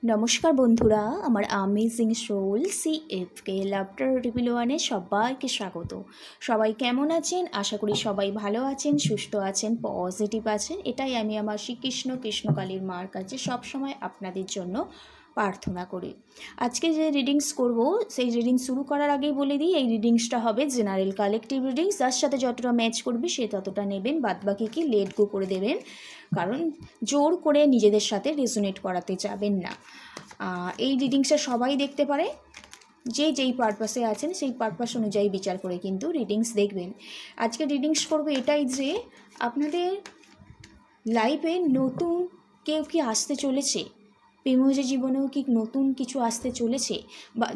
নমস্কার বন্ধুরা, আমার আমেজিং সোল সিএফকে লাফটার রিভিল ওয়ানে সবাইকে স্বাগত। সবাই কেমন আছেন? আশা করি সবাই ভালো আছেন, সুস্থ আছেন, পজিটিভ আছেন। এটাই আমি আমার শ্রীকৃষ্ণ কৃষ্ণকালীর মার কাছে সবসময় আপনাদের জন্য প্রার্থনা করি। আজকে যে রিডিংস করব সেই রিডিংস শুরু করার আগেই বলে দিই, এই রিডিংসটা হবে জেনারেল কালেকটিভ রিডিংস। যার সাথে যতটা ম্যাচ করবে সে ততটা নেবেন, বাদবাকি কি লেট গো করে দেবেন, কারণ জোর করে নিজেদের সাথে রেজোনেট করাতে যাবেন না। এই রিডিংসটা সবাই দেখতে পারে, যেই পারপাসে আছেন সেই পারপাস অনুযায়ী বিচার করে কিন্তু রিডিংস দেখবেন। আজকে রিডিংস করবো এটাই যে আপনাদের লাইফে নতুন কেউ কি আসতে চলেছে, প্রেমজ জীবনেও কি নতুন কিছু আসতে চলেছে,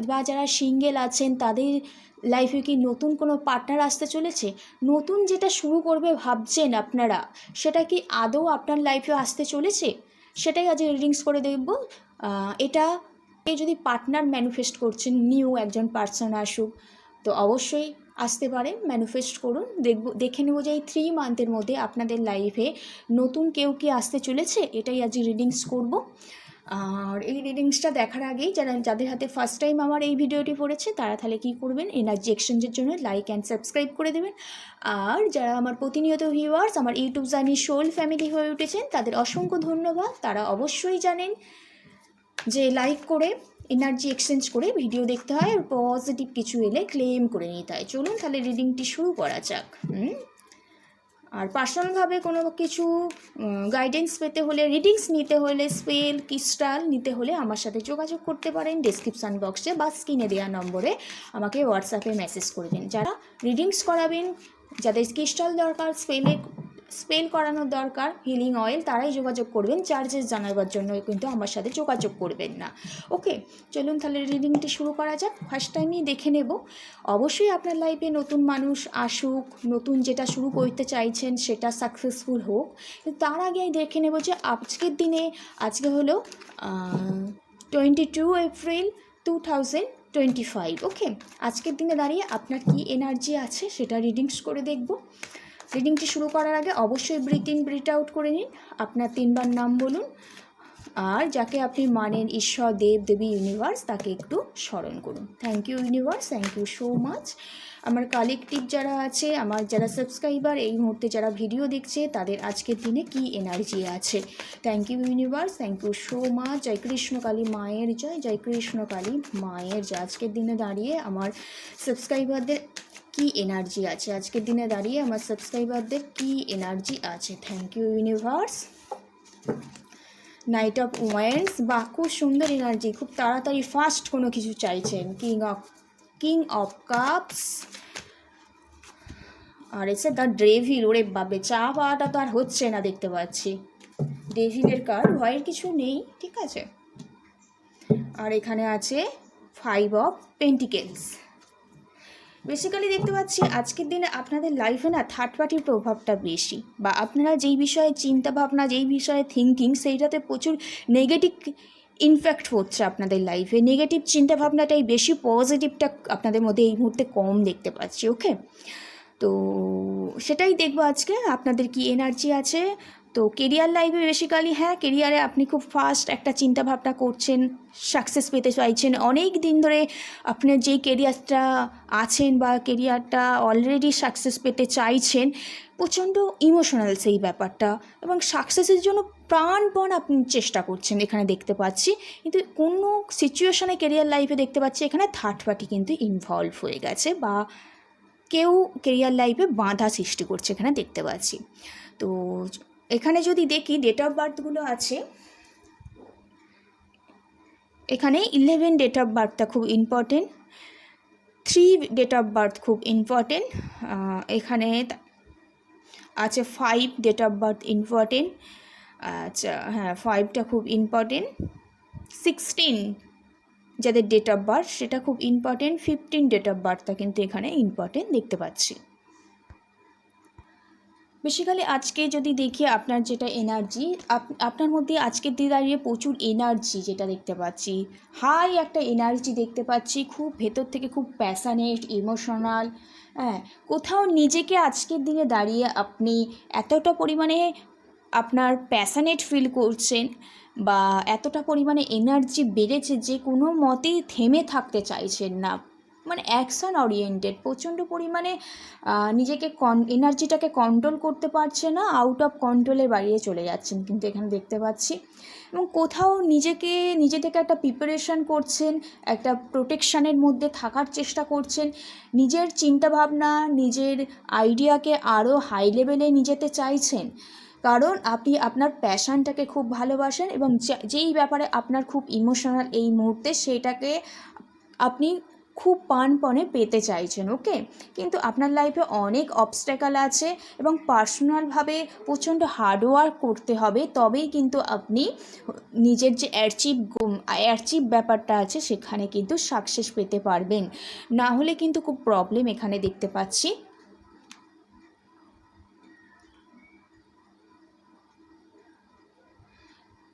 বা যারা সিঙ্গেল আছেন তাদের লাইফে কি নতুন কোনো পার্টনার আসতে চলেছে, নতুন যেটা শুরু করবে ভাবছেন আপনারা সেটা কি আদৌ আপনার লাইফে আসতে চলেছে, সেটাই আজ রিডিংস করে দেখব। এটা যদি পার্টনার ম্যানিফেস্ট করছেন, নিউ একজন পার্সন আসুক, তো অবশ্যই আসতে পারে, ম্যানিফেস্ট করুন। দেখে নেব যে এই 3 মান্থের মধ্যে আপনাদের লাইফে নতুন কেউ কি আসতে চলেছে, এটাই আজ রিডিংস করব। আর এই রিডিংসটা দেখার আগেই যাদের হাতে ফার্স্ট টাইম আমার এই ভিডিওটি পড়েছে তারা তাহলে কী করবেন, এনার্জি এক্সচেঞ্জের জন্য লাইক অ্যান্ড সাবস্ক্রাইব করে দেবেন। আর যারা আমার প্রতিনিয়ত ভিউয়ার্স, আমার ইউটিউব জার্নি সোল ফ্যামিলি হয়ে উঠেছেন, তাদের অসংখ্য ধন্যবাদ। তারা অবশ্যই জানেন যে লাইক করে এনার্জি এক্সচেঞ্জ করে ভিডিও দেখতে হয়, আর পজিটিভ কিছু এলে ক্লেম করে নিতে হয়। চলুন তাহলে রিডিংটি শুরু করা যাক। আর পার্সোনালভাবে কোনো কিছু গাইডেন্স পেতে হলে, রিডিংস নিতে হলে, স্পেল ক্রিস্টাল নিতে হলে আমার সাথে যোগাযোগ করতে পারেন ডেসক্রিপশান বক্সে বা স্ক্রিনে দেওয়া নম্বরে আমাকে হোয়াটসঅ্যাপে মেসেজ করবেন। যারা রিডিংস করাবেন, যাদের ক্রিস্টাল দরকার, স্পেল করানোর দরকার, হিলিং অয়েল, তারাই যোগাযোগ করবেন। চার্জেস জানাবার জন্য কিন্তু আমার সাথে যোগাযোগ করবেন না। ওকে, চলুন তাহলে রিডিংটি শুরু করা যাক। ফার্স্ট টাইমই দেখে নেব। অবশ্যই আপনার লাইফে নতুন মানুষ আসুক, নতুন যেটা শুরু করতে চাইছেন সেটা সাকসেসফুল হোক। তার আগে দেখে নেব যে আজকের দিনে, আজকে হলো 22 এপ্রিল 2025। ওকে, আজকের দিনে দাঁড়িয়ে আপনার কি এনার্জি আছে সেটা রিডিংস করে দেখব। রিডিংটি শুরু করার আগে অবশ্যই ব্রিথ ইন ব্রিথ আউট করে নিন, আপনার 3বার নাম বলুন, আর যাকে আপনি মানেন, ঈশ্বর, দেব দেবী, ইউনিভার্স, তাকে একটু স্মরণ করুন। Thank you universe, thank you so much. আমার কালেকটিভ যারা আছে, আমার যারা সাবস্ক্রাইবার, এই মুহূর্তে যারা ভিডিও দেখছে, তাদের আজকের দিনে কি এনার্জি আছে। Thank you universe, thank you so much. জয় কৃষ্ণকালী মায়ের জয়, জয় কৃষ্ণকালী মায়ের জয়। আজকের দিনে দাঁড়িয়ে আমার সাবস্ক্রাইবারদের কি এনার্জি আছে, আজকের দিনে দাঁড়িয়ে আমার সাবস্ক্রাইবারদের কি এনার্জি আছে। Thank you universe. Knight of wands, বা খুব সুন্দর এনার্জি, খুব তাড়াতাড়ি ফাস্ট কোনো কিছু চাইছেন। কিং অফ কাপস, আর এসে দ্য ডেভিল। ওরে বাবে, চা পাওয়াটা তো আর হচ্ছে না দেখতে পাচ্ছি। ডেভিলের কার্ড, ভয়ের কিছু নেই, ঠিক আছে। আর এখানে আছে 5 অফ পেন্টিকেলস। বেসিক্যালি দেখতে পাচ্ছি আজকের দিনে আপনাদের লাইফে না থার্ড পার্টির প্রভাবটা বেশি, বা আপনারা যেই বিষয়ে চিন্তা ভাবনা, যেই বিষয়ে থিঙ্কিং, সেইটাতে প্রচুর নেগেটিভ ইনফ্যাক্ট হচ্ছে আপনাদের লাইফে। নেগেটিভ চিন্তাভাবনাটাই বেশি, পজিটিভটা আপনাদের মধ্যে এই মুহূর্তে কম দেখতে পাচ্ছি। ওকে, তো সেটাই দেখবো আজকে আপনাদের কি এনার্জি আছে। তো কেরিয়ার লাইফে বেসিক্যালি, হ্যাঁ, কেরিয়ারে আপনি খুব ফাস্ট একটা চিন্তাভাবনা করছেন, সাকসেস পেতে চাইছেন। অনেক দিন ধরে আপনার যেই কেরিয়ারটা আছেন বা কেরিয়ারটা অলরেডি সাকসেস পেতে চাইছেন, প্রচণ্ড ইমোশনাল সেই ব্যাপারটা, এবং সাকসেসের জন্য প্রাণপণ আপনি চেষ্টা করছেন এখানে দেখতে পাচ্ছি। কিন্তু কোনো সিচুয়েশনে কেরিয়ার লাইফে দেখতে পাচ্ছি এখানে থার্ড পার্টি কিন্তু ইনভলভ হয়ে গেছে, বা কেউ কেরিয়ার লাইফে বাধা সৃষ্টি করছে এখানে দেখতে পাচ্ছি। তো এখানে যদি দেখি ডেট অফ বার্থগুলো আছে, এখানে 11 ডেট অফ বার্থটা খুব ইম্পর্টেন্ট, 3 ডেট অফ বার্থ খুব ইম্পর্টেন্ট, এখানে আছে 5 ডেট অফ বার্থ ইম্পর্টেন্ট। আচ্ছা, হ্যাঁ, 5টা খুব ইম্পর্টেন্ট। 16 যাদের ডেট অফ বার্থ সেটা খুব ইম্পর্টেন্ট। 15 ডেট অফ বার্থটা কিন্তু এখানে ইম্পর্টেন্ট দেখতে পাচ্ছি। বেসিক্যালি আজকে যদি দেখি আপনার যেটা এনার্জি, আপনার মধ্যে আজকের দিনে দাঁড়িয়ে প্রচুর এনার্জি যেটা দেখতে পাচ্ছি, হাই একটা এনার্জি দেখতে পাচ্ছি, খুব ভেতর থেকে খুব প্যাশনেট, ইমোশনাল। হ্যাঁ, কোথাও নিজেকে আজকের দিনে দাঁড়িয়ে আপনি এতটা পরিমাণে আপনার প্যাশনেট ফিল করছেন, বা এতটা পরিমাণে এনার্জি বেড়েছে যে কোনো মতেই থেমে থাকতে চাইছেন না, মানে অ্যাকশন ওরিয়েন্টেড, প্রচণ্ড পরিমাণে নিজেকে এনার্জিটাকে কন্ট্রোল করতে পারছে না, আউট অফ কন্ট্রোলে বাড়িয়ে চলে যাচ্ছেন কিন্তু এখানে দেখতে পাচ্ছি। এবং কোথাও নিজে থেকে একটা প্রিপারেশান করছেন, একটা প্রোটেকশানের মধ্যে থাকার চেষ্টা করছেন, নিজের চিন্তাভাবনা, নিজের আইডিয়াকে আরও হাই লেভেলে নিয়ে যেতে চাইছেন, কারণ আপনি আপনার প্যাশানটাকে খুব ভালোবাসেন এবং যেই ব্যাপারে আপনার খুব ইমোশনাল এই মুহূর্তে সেটাকে আপনি খুব প্রাণপণে পেতে চাইছেন। ওকে, কিন্তু আপনার লাইফে অনেক অবস্ট্যাকল আছে এবং পার্সোনালভাবে প্রচণ্ড হার্ডওয়ার্ক করতে হবে, তবেই কিন্তু আপনি নিজের যে অ্যাচিভ ব্যাপারটা আছে সেখানে কিন্তু সাকসেস পেতে পারবেন, না হলে কিন্তু খুব প্রবলেম এখানে দেখতে পাচ্ছি।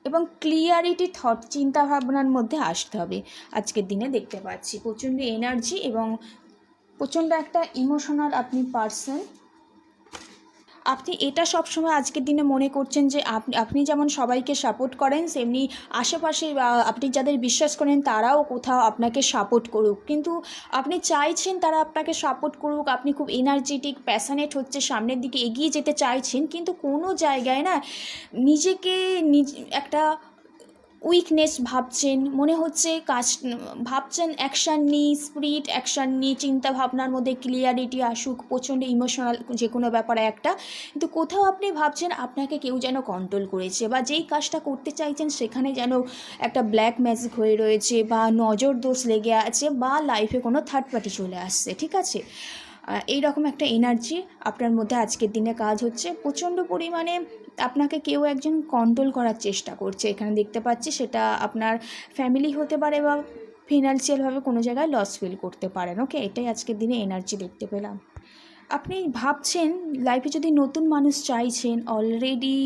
এবং ক্লিয়ারিটি থট, চিন্তাভাবনার মধ্যে আসতে হবে আজকের দিনে দেখতে পাচ্ছি। প্রচণ্ড এনার্জি এবং প্রচণ্ড একটা ইমোশনাল আপনি পার্সন। আপনি এটা সবসময় আজকের দিনে মনে করছেন যে আপনি যেমন সবাইকে সাপোর্ট করেন, সেমনি আশেপাশে আপনি যাদের বিশ্বাস করেন তারাও কোথাও আপনাকে সাপোর্ট করুক, কিন্তু আপনি চাইছেন তারা আপনাকে সাপোর্ট করুক, আপনি খুব এনার্জেটিক প্যাশনেট হচ্ছে সামনের দিকে এগিয়ে যেতে চাইছেন, কিন্তু কোনো জায়গায় না নিজেকে একটা উইকনেস ভাবছেন, মনে হচ্ছে ভাবছেন অ্যাকশান নিই, স্পিরিট অ্যাকশান নিই, চিন্তাভাবনার মধ্যে ক্লিয়ারিটি আসুক, প্রচণ্ড ইমোশনাল যে কোনো ব্যাপারে একটা, কিন্তু কোথাও আপনি ভাবছেন আপনাকে কেউ যেন কন্ট্রোল করেছে, বা যেই কাজটা করতে চাইছেন সেখানে যেন একটা ব্ল্যাক ম্যাজিক হয়ে রয়েছে, বা নজর দোষ লেগে আছে, বা লাইফে কোনো থার্ড পার্টি চলে আসছে। ঠিক আছে, এই রকম একটা এনার্জি আপনার মধ্যে আজকের দিনে কাজ হচ্ছে। প্রচণ্ড পরিমাণে আপনাকে কেউ একজন কন্ট্রোল করার চেষ্টা করছে এখানে দেখতে পাচ্ছি, সেটা আপনার ফ্যামিলি হতে পারে বা ফিনান্সিয়ালভাবে কোনো জায়গায় লস ফিল করতে পারেন। ওকে, এটাই আজকের দিনে এনার্জি দেখতে পেলাম। আপনি ভাবছেন লাইফে যদি নতুন মানুষ চাইছেন, অলরেডি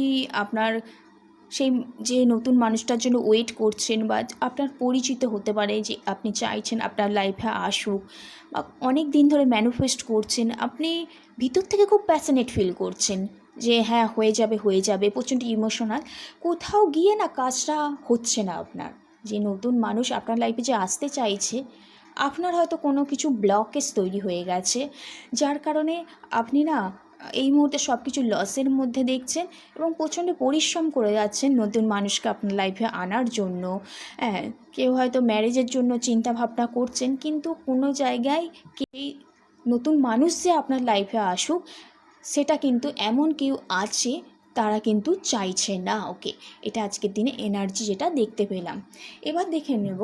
আপনার সেই যে নতুন মানুষটার জন্য ওয়েট করছেন, বা আপনার পরিচিত হতে পারে যে আপনি চাইছেন আপনার লাইফে আসুক, বা অনেক দিন ধরে ম্যানিফেস্ট করছেন, আপনি ভিতর থেকে খুব প্যাশনেট ফিল করছেন যে হ্যাঁ হয়ে যাবে, প্রচণ্ড ইমোশনাল, কোথাও গিয়ে না কাজটা হচ্ছে না আপনার। যে নতুন মানুষ আপনার লাইফে যে আসতে চাইছে, আপনার হয়তো কোনো কিছু ব্লকেজ তৈরি হয়ে গেছে, যার কারণে আপনি না এই মুহূর্তে সব কিছু লসের মধ্যে দেখছেন এবং প্রচণ্ড পরিশ্রম করে যাচ্ছেন নতুন মানুষকে আপনার লাইফে আনার জন্য। হ্যাঁ, কেউ হয়তো ম্যারেজের জন্য চিন্তা ভাবনা করছেন, কিন্তু কোনো জায়গায় নতুন মানুষ যে আপনার লাইফে আসুক সেটা কিন্তু এমন কেউ আছে তারা কিন্তু চাইছে না। ওকে, এটা আজকের দিনে এনার্জি যেটা দেখতে পেলাম। এবার দেখে নেব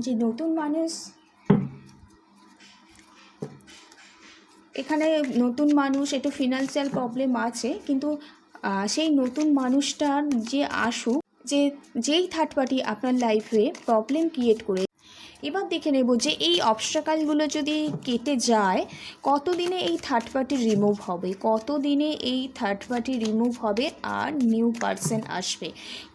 যে নতুন মানুষ, এখানে নতুন মানুষ একটু ফিনান্সিয়াল প্রবলেম আছে, কিন্তু সেই নতুন মানুষটার যে আসুক, যেই থার্ড পার্টি আপনার লাইফে প্রবলেম ক্রিয়েট করে, এবার দেখে নেব যে এই অবস্ট্রাকলগুলো যদি কেটে যায় কতদিনে এই থার্ড পার্টি রিমুভ হবে, কতদিনে এই থার্ড পার্টি রিমুভ হবে আর নিউ পারসন আসবে,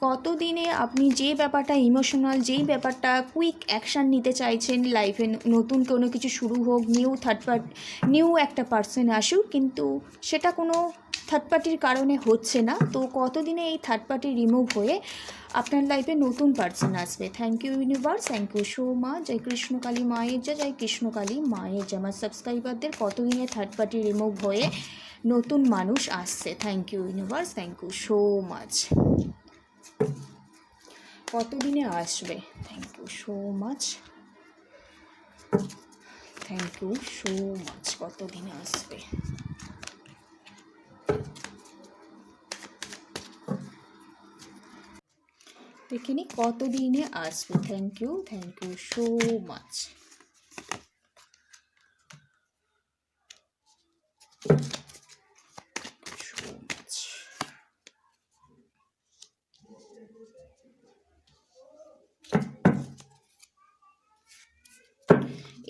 কতদিনে আপনি যে ব্যাপারটা ইমোশনাল, যেই ব্যাপারটা কুইক অ্যাকশান নিতে চাইছেন লাইফে, নতুন কোনো কিছু শুরু হোক, নিউ একটা পারসন আসুক, কিন্তু সেটা কোনো থার্ড পার্টির কারণে হচ্ছে না, তো কতদিনে এই থার্ড পার্টি রিমুভ হয়ে আপনার লাইফে নতুন পার্সন আসবে। Thank you universe, thank you so much. জয় কৃষ্ণকালী মায়ের জয় কৃষ্ণকালী মায়ের জয়। আমার সাবস্ক্রাইবারদের কতদিনে থার্ড পার্টি রিমুভ হয়ে নতুন মানুষ আসছে। Thank you universe, thank you so much. কতদিনে আসবে, thank you so much, thank you so much. কতদিনে আসবে, দেখিনি কতদিনে আসবে। Thank you so much.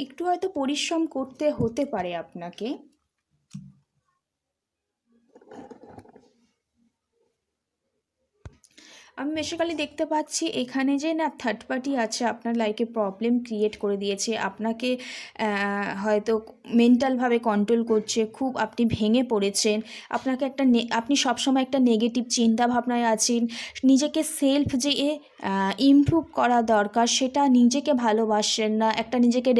একটু হয়তো পরিশ্রম করতে হতে পারে আপনাকে, আমি বেসিক্যালি দেখতে পাচ্ছি এখানে যে না থার্ড পার্টি আছে আপনার লাইফে প্রবলেম ক্রিয়েট করে দিয়েছে, আপনাকে হয়তো মেন্টালভাবে কন্ট্রোল করছে, খুব আপনি ভেঙে পড়েছেন, আপনাকে আপনি সবসময় একটা নেগেটিভ চিন্তা ভাবনায় আছেন, নিজেকে সেলফ যে ইমপ্রুভ করা দরকার সেটা নিজেকে ভালোবাসেন না, একটা নিজেকে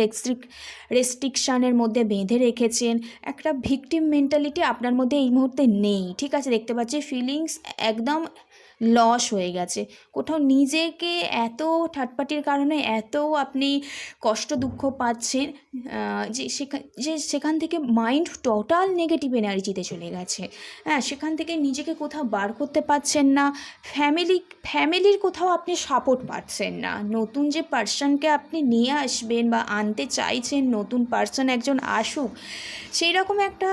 রেস্ট্রিকশানের মধ্যে বেঁধে রেখেছেন, একটা ভিকটিম মেন্টালিটি আপনার মধ্যে এই মুহূর্তে নেই। ঠিক আছে, দেখতে পাচ্ছি ফিলিংস একদম লস হয়ে গেছে কোথাও, নিজেকে এত থার্ড পার্টির কারণে এত আপনি কষ্ট দুঃখ পাচ্ছেন যে সেখান থেকে মাইন্ড টোটাল নেগেটিভ এনার্জিতে চলে গেছে। হ্যাঁ, সেখান থেকে নিজেকে কোথাও বার করতে পারছেন না, ফ্যামিলির কোথাও আপনি সাপোর্ট পাচ্ছেন না, নতুন যে পার্সনকে আপনি নিয়ে আসবেন বা আনতে চাইছেন, নতুন পার্সন একজন আসুক, সেই রকম একটা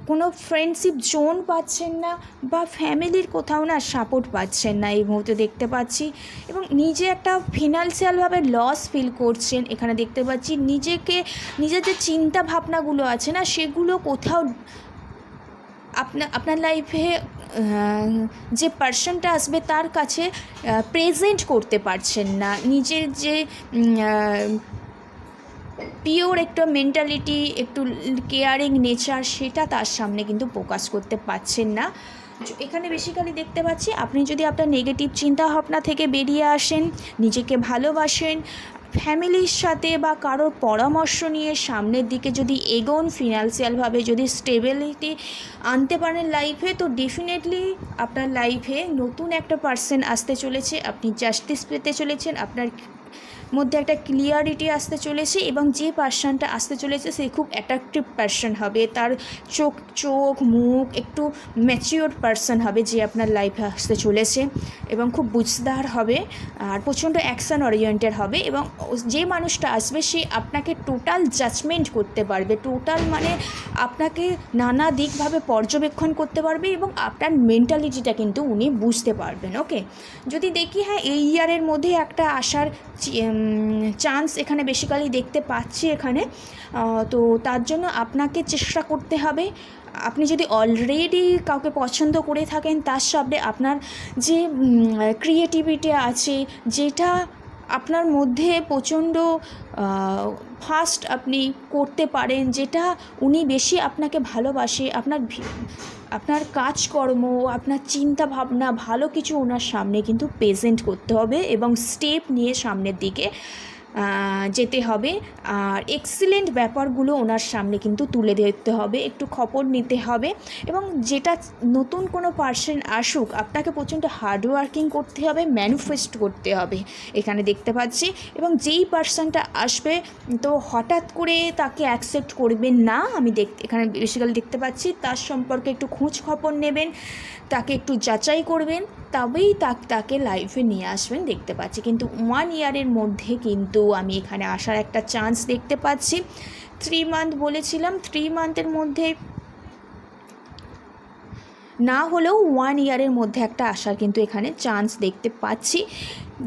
কোনো ফ্রেন্ডশিপ জোন পাচ্ছেন না, বা ফ্যামিলির কোথাও না সাপোর্ট পাচ্ছেন না এই মুহূর্তে দেখতে পাচ্ছি, এবং নিজে একটা ফিনান্সিয়ালভাবে লস ফিল করছেন। এখানে দেখতে পাচ্ছি নিজের যে চিন্তা ভাবনাগুলো আছে না সেগুলো কোথাও আপনার লাইফে যে পার্সনটা আসবে তার কাছে প্রেজেন্ট করতে পারছেন না, নিজের যে পিওর একটা মেন্টালিটি, একটু কেয়ারিং নেচার সেটা তার সামনে কিন্তু প্রকাশ করতে পারছেন না। এখানে বেসিক্যালি দেখতে পাচ্ছি আপনি যদি আপনার নেগেটিভ চিন্তাভাবনা থেকে বেরিয়ে আসেন, নিজেকে ভালোবাসেন, ফ্যামিলির সাথে বা কারোর পরামর্শ নিয়ে সামনের দিকে যদি এগোন, ফিনান্সিয়ালভাবে যদি স্টেবিলিটি আনতে পারেন লাইফে, তো ডেফিনেটলি আপনার লাইফে নতুন একটা পার্সন আসতে চলেছে, আপনি জাস্টিস পেতে চলেছেন, আপনার মধ্যে একটা ক্লিয়ারিটি আসতে চলেছে, এবং যে পার্সনটা আসতে চলেছে সে খুব অ্যাট্রাকটিভ পার্সন হবে, তার চোখ মুখ একটু ম্যাচিওর পার্সন হবে যে আপনার লাইফে আসতে চলেছে, এবং খুব বুঝদার হবে আর প্রচণ্ড অ্যাকশন ওরিয়েন্টেড হবে, এবং যে মানুষটা আসবে সে আপনাকে টোটাল জাজমেন্ট করতে পারবে, টোটাল মানে আপনাকে নানা দিকভাবে পর্যবেক্ষণ করতে পারবে, এবং আপনার মেন্টালিটিটা কিন্তু উনি বুঝতে পারবেন। ওকে, যদি দেখি হ্যাঁ এই ইয়ারের মধ্যে একটা আসার চান্স এখানে বেসিক্যালি দেখতে পাচ্ছি এখানে, তো তার জন্য আপনাকে চেষ্টা করতে হবে। আপনি যদি অলরেডি কাউকে পছন্দ করে থাকেন, তার সামনে আপনার যে ক্রিয়েটিভিটি আছে, যেটা আপনার মধ্যে প্রচণ্ড ফাস্ট আপনি করতে পারেন, যেটা উনি বেশি আপনাকে ভালোবাসে, আপনার কাজকর্ম, আপনার চিন্তা ভাবনা ভালো কিছু ওনার সামনে কিন্তু প্রেজেন্ট করতে হবে, এবং স্টেপ নিয়ে সামনের দিকে যেতে হবে, আর এক্সিলেন্ট ব্যাপারগুলো ওনার সামনে কিন্তু তুলে ধরতে হবে, একটু খবর নিতে হবে, এবং যেটা নতুন কোনো পার্সন আসুক আপনাকে প্রচণ্ড হার্ডওয়ার্কিং করতে হবে, ম্যানিফেস্ট করতে হবে এখানে দেখতে পাচ্ছি, এবং যেই পার্সনটা আসবে তো হঠাৎ করে তাকে অ্যাকসেপ্ট করবেন না, আমি এখানে বেসিক্যালি দেখতে পাচ্ছি তার সম্পর্কে একটু খোঁজ খবর নেবেন, তাকে একটু যাচাই করবেন, তবেই তাকে লাইফে নিয়ে আসবেন দেখতে পাচ্ছি। কিন্তু 1 ইয়ারের মধ্যে কিন্তু আমি এখানে আসার একটা চান্স দেখতে পাচ্ছি। 3 মান্থ বলেছিলাম, 3 মান্থের মধ্যে না হলেও 1 ইয়ারের মধ্যে একটা আসার কিন্তু এখানে চান্স দেখতে পাচ্ছি,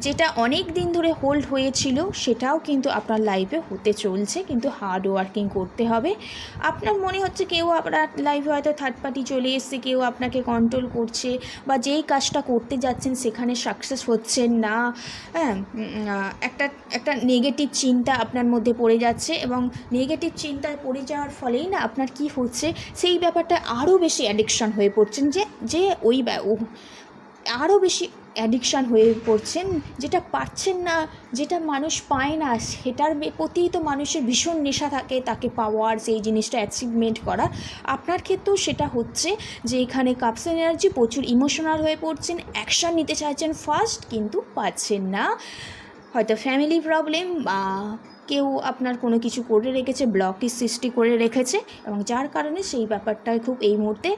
যেটা অনেক দিন ধরে হোল্ড হয়েছিল সেটাও কিন্তু আপনার লাইফে হতে চলছে, কিন্তু হার্ড ওয়ার্কিং করতে হবে। আপনার মনে হচ্ছে কেউ আপনার লাইফে হয়তো থার্ড পার্টি চলে এসছে, কেউ আপনাকে কন্ট্রোল করছে, বা যেই কাজটা করতে যাচ্ছেন সেখানে সাকসেস হচ্ছেন না, হ্যাঁ, একটা নেগেটিভ চিন্তা আপনার মধ্যে পড়ে যাচ্ছে, এবং নেগেটিভ চিন্তায় পড়ে যাওয়ার ফলেই না আপনার কি হচ্ছে, সেই ব্যাপারটা আরও বেশি অ্যাডিকশান হয়ে পড়ছেন, যে আরও বেশি অ্যাডিকশান হয়ে পড়ছেন, যেটা পাচ্ছেন না, যেটা মানুষ পায় না, সেটার প্রতিই তো মানুষের ভীষণ নেশা থাকে, তাকে পাওয়ার, সেই জিনিসটা অ্যাচিভমেন্ট করা। আপনার ক্ষেত্রেও সেটা হচ্ছে যে এখানে কাপস এনার্জি, প্রচুর ইমোশনাল হয়ে পড়ছেন, অ্যাকশান নিতে চাইছেন ফার্স্ট, কিন্তু পাচ্ছেন না, হয়তো ফ্যামিলি প্রবলেম বা কেউ আপনার কোনো কিছু করে রেখেছে, ব্লকের সৃষ্টি করে রেখেছে, এবং যার কারণে সেই ব্যাপারটায় খুব এই মুহূর্তে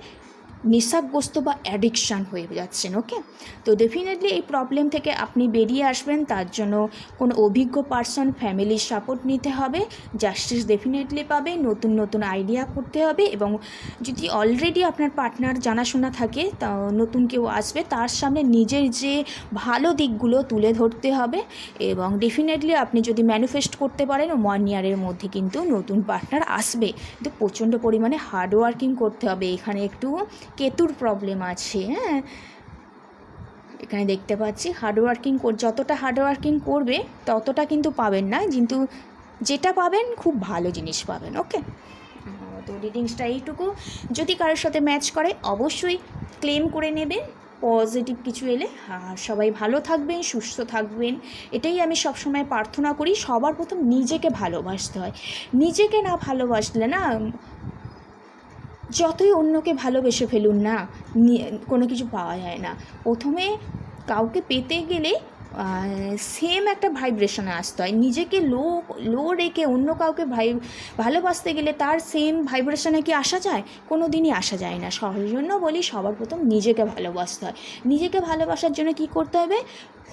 নেশাগ্রস্ত বা অ্যাডিকশান হয়ে যাচ্ছেন। ওকে, তো ডেফিনেটলি এই প্রবলেম থেকে আপনি বেরিয়ে আসবেন, তার জন্য কোনো অভিজ্ঞ পার্সন, ফ্যামিলির সাপোর্ট নিতে হবে, জাস্টিস ডেফিনেটলি পাবে, নতুন নতুন আইডিয়া করতে হবে, এবং যদি অলরেডি আপনার পার্টনার জানাশোনা থাকে, তা নতুন কেউ আসবে তার সামনে নিজের যে ভালো দিকগুলো তুলে ধরতে হবে, এবং ডেফিনেটলি আপনি যদি ম্যানিফেস্ট করতে পারেন 1 ইয়ারের মধ্যে কিন্তু নতুন পার্টনার আসবে, কিন্তু প্রচণ্ড পরিমাণে হার্ডওয়ার্কিং করতে হবে। এখানে একটু কেতুর প্রবলেম আছে, হ্যাঁ, এখানে দেখতে পাচ্ছি হার্ডওয়ার্কিং যতটা হার্ডওয়ার্কিং করবে ততটা কিন্তু পাবেন না, কিন্তু যেটা পাবেন খুব ভালো জিনিস পাবেন। ওকে, তো রিডিংসটা এইটুকু। যদি কারোর সাথে ম্যাচ করে অবশ্যই ক্লেম করে নেবেন পজিটিভ কিছু এলে। আর সবাই ভালো থাকবেন, সুস্থ থাকবেন, এটাই আমি সবসময় প্রার্থনা করি। সবার প্রথম নিজেকে ভালোবাসতে হয়, নিজেকে না ভালোবাসলে না যতই অন্যকে ভালোবেসে ফেলুন না কোনো কিছু পাওয়া যায় না। প্রথমে কাউকে পেতে গেলে সেম একটা ভাইব্রেশনে আসতে হয়। নিজেকে লো রেখে অন্য কাউকে ভালোবাসতে গেলে তার সেম ভাইব্রেশনে কি আসা যায়? কোনো দিনই আসা যায় না। সেই জন্য বলি সবার প্রথম নিজেকে ভালোবাসতে হয়। নিজেকে ভালোবাসার জন্য কি করতে হবে?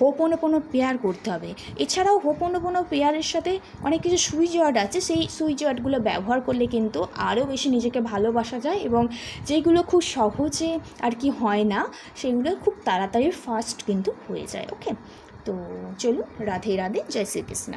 হোপোনোপোনো প্রেয়ার করতে হবে। এছাড়াও হোপোনোপোনো প্রেয়ারের সাথে অনেক কিছু সুইচ ওয়ার্ড আছে, সেই সুইচ ওয়ার্ডগুলো ব্যবহার করলে কিন্তু আরও বেশি নিজেকে ভালোবাসা যায়, এবং যেগুলো খুব সহজে আর কি হয় না সেগুলো খুব তাড়াতাড়ি ফাস্ট কিন্তু হয়ে যায়। ওকে, তো চলুন, রাধে রাধে, জয় শ্রীকৃষ্ণ।